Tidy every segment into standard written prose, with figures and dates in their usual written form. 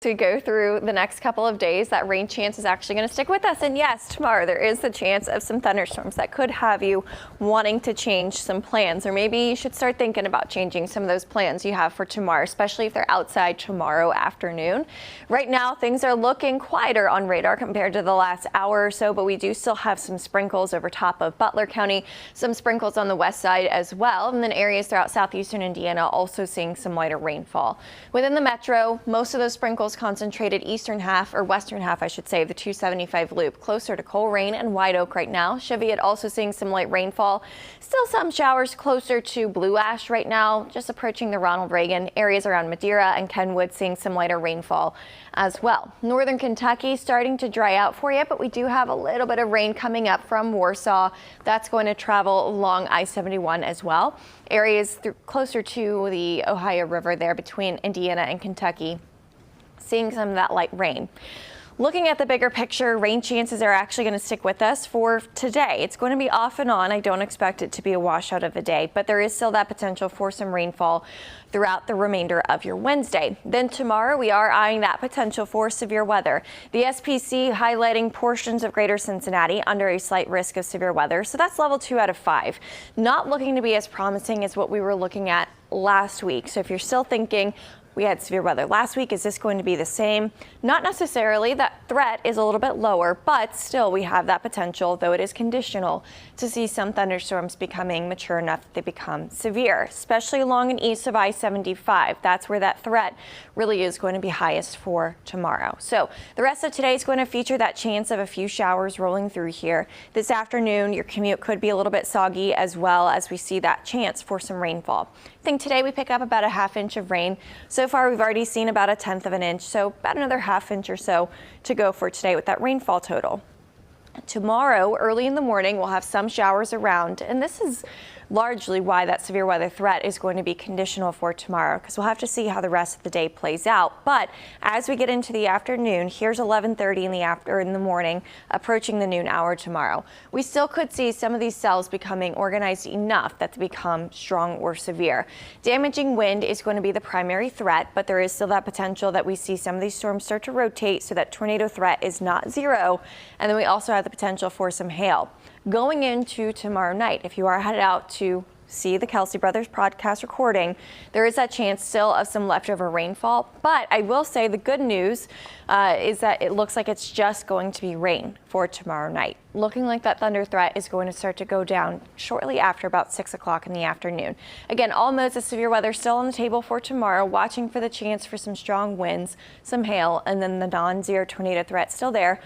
We go through the next couple of days, that rain chance is actually going to stick with us. And yes, tomorrow there is the chance of some thunderstorms that could have you wanting to change some plans, or maybe you should start thinking about changing some of those plans you have for tomorrow, especially if they're outside tomorrow afternoon. Right now, things are looking quieter on radar compared to the last hour or so, but we do still have some sprinkles over top of Butler County, some sprinkles on the west side as well, and then areas throughout southeastern Indiana also seeing some lighter rainfall. Within the metro, most of those sprinkles concentrated eastern half, or western half I should say, of the 275 loop, closer to Colerain and White Oak right now. Cheviot also seeing some light rainfall. Still some showers closer to Blue Ash right now, just approaching the Ronald Reagan. Areas around Madeira and Kenwood seeing some lighter rainfall as well. Northern Kentucky starting to dry out for you, but we do have a little bit of rain coming up from Warsaw. That's going to travel along I-71 as well. Areas closer to the Ohio River there between Indiana and Kentucky, seeing some of that light rain. Looking at the bigger picture, rain chances are actually going to stick with us for today. It's going to be off and on. I don't expect it to be a washout of a day, but there is still that potential for some rainfall throughout the remainder of your Wednesday. Then tomorrow, we are eyeing that potential for severe weather. The SPC highlighting portions of greater Cincinnati under a slight risk of severe weather. So that's level 2 out of 5. Not looking to be as promising as what we were looking at last week. So if you're still thinking, we had severe weather last week, is this going to be the same? Not necessarily. That threat is a little bit lower, but still we have that potential, though it is conditional, to see some thunderstorms becoming mature enough that they become severe, especially along and east of I-75. That's where that threat really is going to be highest for tomorrow. So the rest of today is going to feature that chance of a few showers rolling through here. This afternoon, your commute could be a little bit soggy as well, as we see that chance for some rainfall. I think today we pick up about a ½ inch of rain. So far, we've already seen about 1/10 of an inch, so about another ½ inch or so to go for today with that rainfall total. Tomorrow, early in the morning, we'll have some showers around, and this is largely why that severe weather threat is going to be conditional for tomorrow, because we'll have to see how the rest of the day plays out. But as we get into the afternoon, here's 11:30 in the morning, approaching the noon hour tomorrow. We still could see some of these cells becoming organized enough that they become strong or severe. Damaging wind is going to be the primary threat, but there is still that potential that we see some of these storms start to rotate so that tornado threat is not zero. And then we also have the potential for some hail. Going into tomorrow night, if you are headed out to see the Kelsey Brothers podcast recording, there is that chance still of some leftover rainfall. But I will say the good news is that it looks like it's just going to be rain for tomorrow night. Looking like that thunder threat is going to start to go down shortly after about 6 o'clock in the afternoon. Again, all modes of severe weather still on the table for tomorrow, watching for the chance for some strong winds, some hail, and then the non-zero tornado threat still there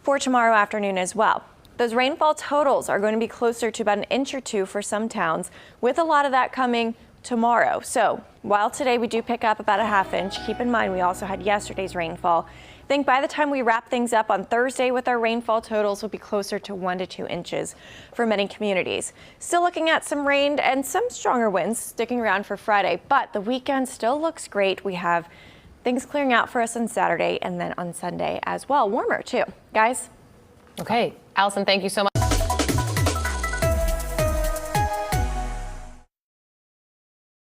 for tomorrow afternoon as well. Those rainfall totals are going to be closer to about 1 inch or 2 for some towns, with a lot of that coming tomorrow. So while today we do pick up about a ½ inch, keep in mind we also had yesterday's rainfall. I think by the time we wrap things up on Thursday with our rainfall totals, will be closer to 1 to 2 inches for many communities. Still looking at some rain and some stronger winds sticking around for Friday, but the weekend still looks great. We have things clearing out for us on Saturday and then on Sunday as well. Warmer too, guys. Okay, Allison, thank you so much.